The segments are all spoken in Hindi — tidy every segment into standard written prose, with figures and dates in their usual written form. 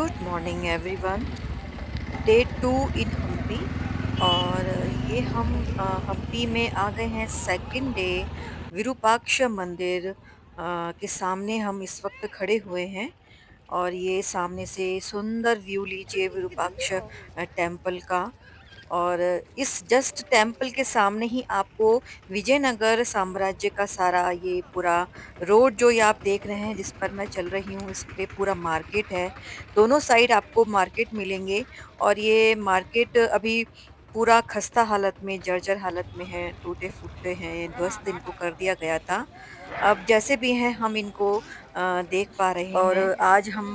Good morning everyone. Day two in Hampi. और ये हम हम्पी में आ गए हैं सेकंड डे। विरूपाक्ष मंदिर के सामने हम इस वक्त खड़े हुए हैं। और ये सामने से सुंदर व्यू लीजिए विरूपाक्ष टेम्पल का। और इस जस्ट टेम्पल के सामने ही आपको विजयनगर साम्राज्य का सारा ये पूरा रोड जो ये आप देख रहे हैं जिस पर मैं चल रही हूँ इस पे पूरा मार्केट है। दोनों साइड आपको मार्केट मिलेंगे। और ये मार्केट अभी पूरा खस्ता हालत में जर्जर हालत में है, टूटे फूटे हैं, ध्वस्त इनको कर दिया गया था। अब जैसे भी हैं हम इनको देख पा रहे हैं। और आज हम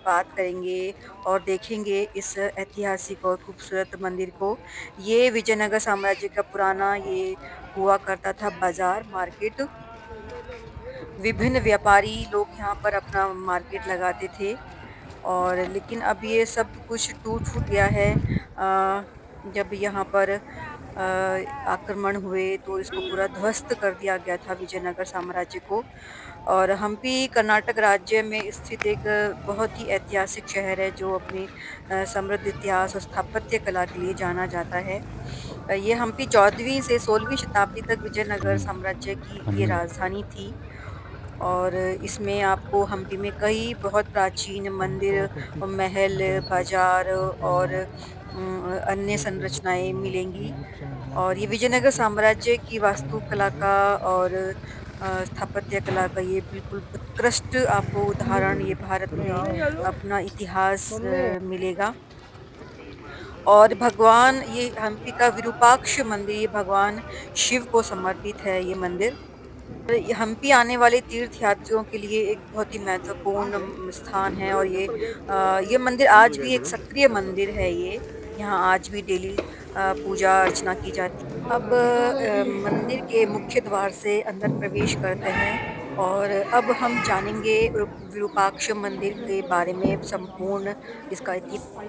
बात करेंगे और देखेंगे इस ऐतिहासिक और खूबसूरत मंदिर को। ये विजयनगर साम्राज्य का पुराना ये हुआ करता था बाजार मार्केट। विभिन्न व्यापारी लोग यहाँ पर अपना मार्केट लगाते थे। और लेकिन अब ये सब कुछ टूट-फूट गया है। जब यहाँ पर आक्रमण हुए तो इसको पूरा ध्वस्त कर दिया गया था विजयनगर साम्राज्य को। और हम्पी कर्नाटक राज्य में स्थित एक बहुत ही ऐतिहासिक शहर है जो अपनी समृद्ध इतिहास और स्थापत्य कला के लिए जाना जाता है। ये हम्पी 14वीं से 16वीं शताब्दी तक विजयनगर हनी साम्राज्य की ये हनी राजधानी थी। और इसमें आपको हम्पी में कई बहुत प्राचीन मंदिर और महल, बाजार और अन्य संरचनाएँ मिलेंगी। और ये विजयनगर साम्राज्य की वास्तुकला का और स्थापत्य कला का ये बिल्कुल उत्कृष्ट आपको उदाहरण ये भारत में अपना इतिहास मिलेगा। और भगवान ये हम्पी का विरूपाक्ष मंदिर ये भगवान शिव को समर्पित है ये मंदिर। ये हम्पी आने वाले तीर्थयात्रियों के लिए एक बहुत ही महत्वपूर्ण स्थान है। और ये मंदिर आज भी एक सक्रिय मंदिर है ये। यहाँ आज भी डेली पूजा अर्चना की जाती है। अब मंदिर के मुख्य द्वार से अंदर प्रवेश करते हैं। और अब हम जानेंगे विरूपाक्ष मंदिर के बारे में संपूर्ण इसका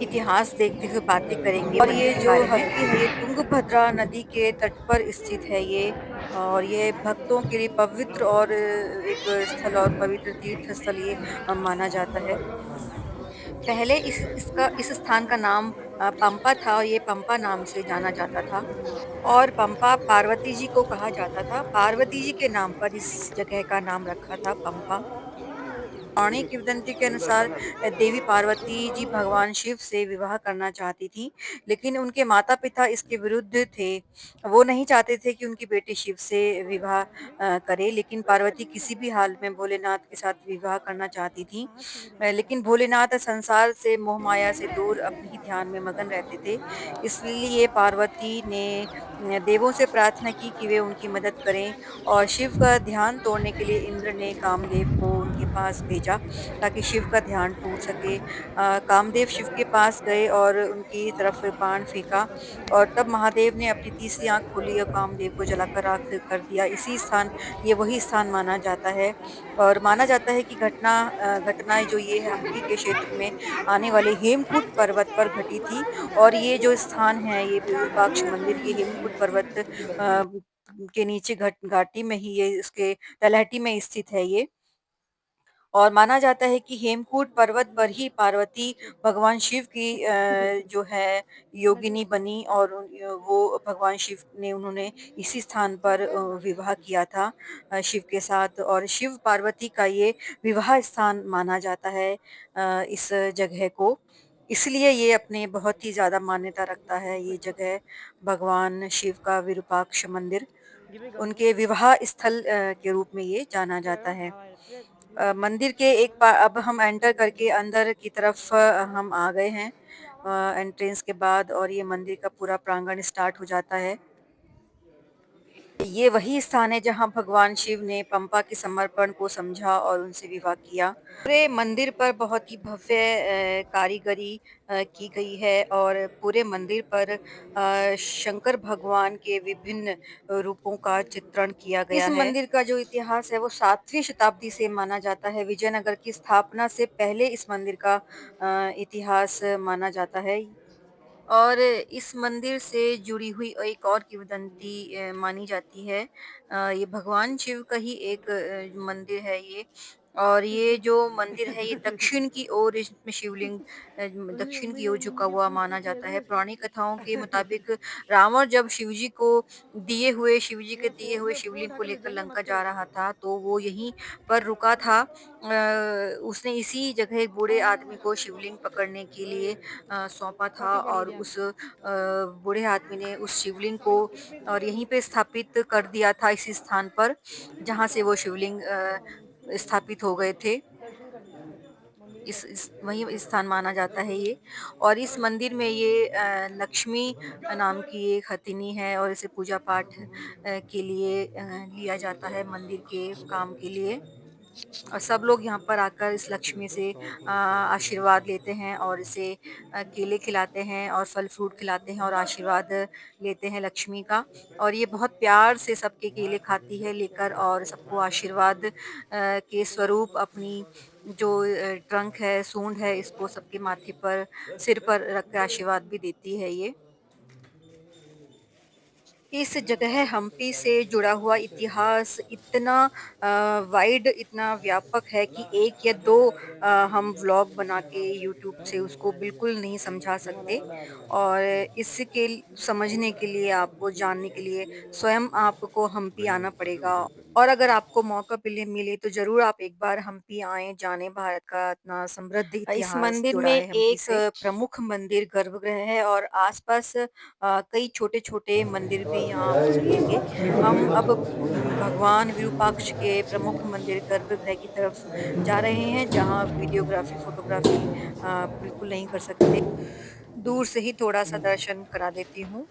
इतिहास देखते हुए बातें करेंगे और ये जो हम्पी है ये तुंगभद्रा नदी के तट पर स्थित है ये। और ये भक्तों के लिए पवित्र और एक स्थल और पवित्र तीर्थ स्थल ये माना जाता है। पहले इस स्थान का नाम पंपा था और ये पंपा नाम से जाना जाता था। और पंपा पार्वती जी को कहा जाता था। पार्वती जी के नाम पर इस जगह का नाम रखा था पंपा। पौराणिक किंवदंती के अनुसार देवी पार्वती जी भगवान शिव से विवाह करना चाहती थी, लेकिन उनके माता-पिता इसके विरुद्ध थे। वो नहीं चाहते थे कि उनकी बेटी शिव से विवाह करे, लेकिन पार्वती किसी भी हाल में भोलेनाथ के साथ विवाह करना चाहती थी। लेकिन भोलेनाथ संसार से मोह-माया से दूर अपने ही ध्यान में मगन रहते थे। इसलिए पार्वती ने देवों से प्रार्थना की कि वे उनकी मदद करें। और शिव का ध्यान तोड़ने के लिए इंद्र ने कामदेव को उनके पास भेजा ताकि शिव का ध्यान टूट सके। कामदेव शिव के पास गए और उनकी तरफ बाण फेंका। और तब महादेव ने अपनी तीसरी आँख खोली और कामदेव को जलाकर राख कर दिया। इसी स्थान ये वही स्थान माना जाता है। और माना जाता है कि घटनाएँ जो ये है हम्पी के क्षेत्र में आने वाले हेमकूट पर्वत पर घटी थी। और ये जो स्थान है ये विरूपाक्ष मंदिर ये हेमकूट पर्वत के नीचे घाटी में ही ये इसके तलहटी में स्थित है ये। और माना जाता है कि हेमकूट पर्वत पर ही पार्वती भगवान शिव की जो है योगिनी बनी। और वो भगवान शिव ने उन्होंने इसी स्थान पर विवाह किया था शिव के साथ। और शिव पार्वती का ये विवाह स्थान माना जाता है इस जगह को। इसलिए ये अपने बहुत ही ज़्यादा मान्यता रखता है ये जगह भगवान शिव का विरूपाक्ष मंदिर। उनके विवाह स्थल के रूप में ये जाना जाता है। मंदिर के एक पा अब हम एंटर करके अंदर की तरफ हम आ गए हैं एंट्रेंस के बाद। और ये मंदिर का पूरा प्रांगण स्टार्ट हो जाता है। ये वही स्थान है जहाँ भगवान शिव ने पंपा के समर्पण को समझा और उनसे विवाह किया। पूरे मंदिर पर बहुत ही भव्य कारीगरी की गई है। और पूरे मंदिर पर शंकर भगवान के विभिन्न रूपों का चित्रण किया गया है। इस मंदिर का जो इतिहास है वो 7वीं शताब्दी से माना जाता है। विजयनगर की स्थापना से पहले इस मंदिर का इतिहास माना जाता है। और इस मंदिर से जुड़ी हुई एक और किंवदंती मानी जाती है। ये भगवान शिव का ही एक मंदिर है ये। और ये जो मंदिर है ये दक्षिण की ओर इसमें शिवलिंग दक्षिण की ओर झुका हुआ माना जाता है। पौराणिक कथाओं के मुताबिक रावण जब शिव जी के दिए हुए शिवलिंग को लेकर लंका जा रहा था तो वो यहीं पर रुका था। उसने इसी जगह एक बूढ़े आदमी को शिवलिंग पकड़ने के लिए सौंपा था और उस बूढ़े आदमी ने उस शिवलिंग को और यहीं पे स्थापित कर दिया था इसी स्थान पर जहाँ से वो शिवलिंग स्थापित हो गए थे। इस वही स्थान माना जाता है ये और इस मंदिर में ये लक्ष्मी नाम की एक हथिनी है और इसे पूजा पाठ के लिए लिया जाता है मंदिर के काम के लिए। और सब लोग यहाँ पर आकर इस लक्ष्मी से आशीर्वाद लेते हैं और इसे केले खिलाते हैं और फल-फ्रूट खिलाते हैं और आशीर्वाद लेते हैं लक्ष्मी का। और ये बहुत प्यार से सबके केले खाती है लेकर और सबको आशीर्वाद के स्वरूप अपनी जो ट्रंक है, सूंड है, इसको सबके माथे पर सिर पर रख के आशीर्वाद भी देती है ये। इस जगह हम्पी से जुड़ा हुआ इतिहास इतना वाइड इतना व्यापक है कि 1 या 2 हम व्लॉग बना के यूट्यूब से उसको बिल्कुल नहीं समझा सकते और इसके समझने के लिए आपको जानने के लिए स्वयं आपको हम्पी आना पड़ेगा और अगर आपको मौका मिले तो ज़रूर आप एक बार हम्पी आएँ, जानें भारत का इतना समृद्ध इस इतिहास मंदिर में जुड़ा है हम्पी एक से। प्रमुख मंदिर गर्भगृह है और आस-पास कई छोटे-छोटे मंदिर भी यहाँ आपको मिलेंगे। हम अब भगवान विरूपाक्ष के प्रमुख मंदिर गर्भगृह की तरफ जा रहे हैं, जहाँ वीडियोग्राफ़ी, फ़ोटोग्राफ़ी बिल्कुल नहीं कर सकते। दूर से ही थोड़ा-सा दर्शन करा देती हूँ।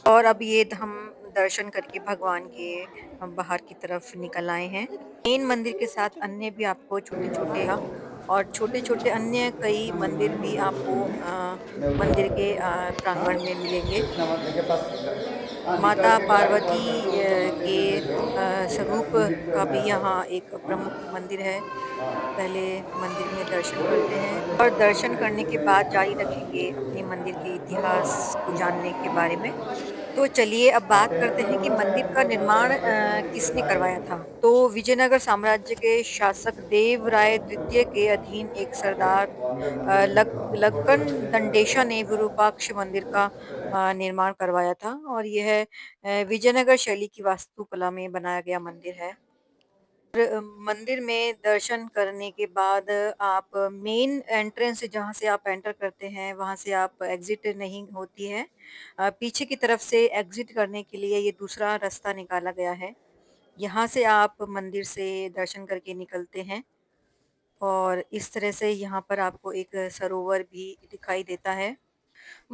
और अब ये हम दर्शन करके भगवान के बाहर की तरफ निकल आए हैं। मेन मंदिर के साथ अन्य भी आपको छोटे-छोटे और छोटे-छोटे अन्य कई मंदिर भी आपको मंदिर के प्रांगण में मिलेंगे। माता पार्वती के स्वरूप का भी यहाँ एक प्रमुख मंदिर है। पहले मंदिर में दर्शन करते हैं और दर्शन करने के बाद जारी रखेंगे अपने मंदिर के इतिहास को जानने के बारे में। तो चलिए अब बात करते हैं कि मंदिर का निर्माण किसने करवाया था? तो विजयनगर साम्राज्य के शासक देवराय द्वितीय के अधीन एक सरदार लक्कन दंडेशा ने विरूपाक्ष मंदिर का निर्माण करवाया था और यह विजयनगर शैली की वास्तुकला में बनाया गया मंदिर है। मंदिर में दर्शन करने के बाद आप मेन एंट्रेंस जहाँ से आप एंटर करते हैं, वहाँ से आप एग्ज़िट नहीं होती है। पीछे की तरफ से एग्ज़िट करने के लिए ये दूसरा रास्ता निकाला गया है। यहाँ से आप मंदिर से दर्शन करके निकलते हैं और इस तरह से यहाँ पर आपको एक सरोवर भी दिखाई देता है।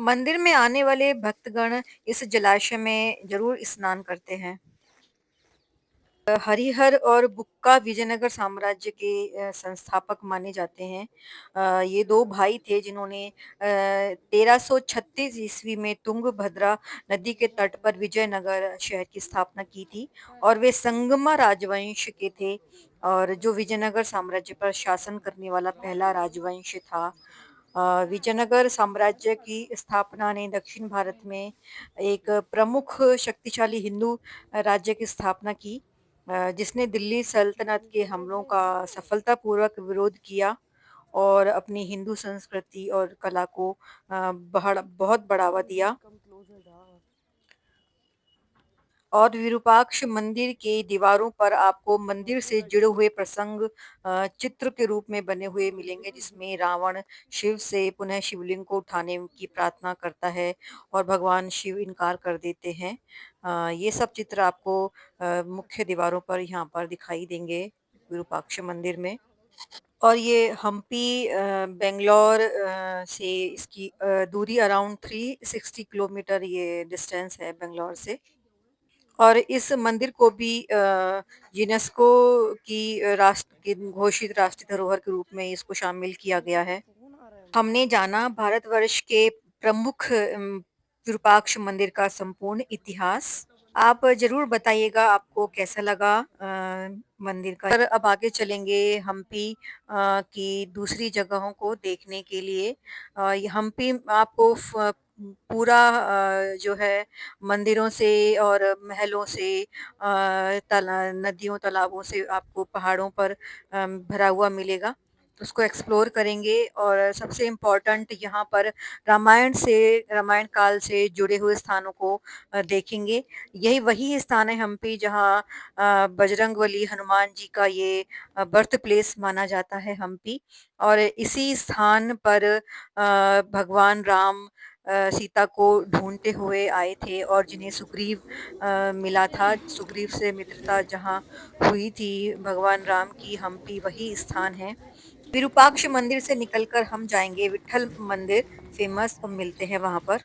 मंदिर में आने वाले भक्तगण इस जलाशय में ज़रूर स्नान करते हैं। हरिहर और बुक्का विजयनगर साम्राज्य के संस्थापक माने जाते हैं। ये 2 भाई थे जिन्होंने 1336 ईस्वी में तुंगभद्रा नदी के तट पर विजयनगर शहर की स्थापना की थी और वे संगमा राजवंश के थे और जो विजयनगर साम्राज्य पर शासन करने वाला पहला राजवंश था। विजयनगर साम्राज्य की स्थापना ने दक्षिण भारत में एक प्रमुख शक्तिशाली हिंदू राज्य की स्थापना की। जिसने दिल्ली सल्तनत के हमलों का सफलतापूर्वक विरोध किया और अपनी हिंदू संस्कृति और कला को बहुत बढ़ावा दिया और विरूपाक्ष मंदिर के दीवारों पर आपको मंदिर से जुड़े हुए प्रसंग चित्र के रूप में बने हुए मिलेंगे जिसमें रावण शिव से पुनः शिवलिंग को उठाने की प्रार्थना करता है और भगवान शिव इनकार कर देते हैं। ये सब चित्र आपको मुख्य दीवारों पर यहाँ पर दिखाई देंगे विरूपाक्ष मंदिर में। और ये हम्पी बैंगलोर से इसकी दूरी अराउंड 360 किलोमीटर ये डिस्टेंस है बैंगलोर से। और इस मंदिर को भी यूनेस्को की राष्ट्र की घोषित राष्ट्रीय धरोहर के रूप में इसको शामिल किया गया है। हमने जाना भारतवर्ष के प्रमुख विरूपाक्ष मंदिर का संपूर्ण इतिहास। आप ज़रूर बताइएगा आपको कैसा लगा मंदिर का। और अब आगे चलेंगे हम्पी की दूसरी जगहों को देखने के लिए। ये हम्पी आपको पूरा जो है मंदिरों से और महलों से नदियों तालाबों से आपको पहाड़ों पर भरा हुआ मिलेगा। उसको एक्सप्लोर करेंगे और सबसे इम्पोर्टेंट यहाँ पर रामायण काल से जुड़े हुए स्थानों को देखेंगे। यही वही स्थान है हम्पी जहाँ बजरंगबली हनुमान जी का ये बर्थ प्लेस माना जाता है हम्पी। और इसी स्थान पर भगवान राम सीता को ढूँढते हुए आए थे और जिन्हें सुग्रीव मिला था, सुग्रीव से मित्रता जहाँ हुई थी भगवान राम की, हम्पी वही स्थान है। विरूपाक्ष मंदिर से निकलकर हम जाएँगे विट्ठल मंदिर, फेमस, मिलते हैं वहाँ पर।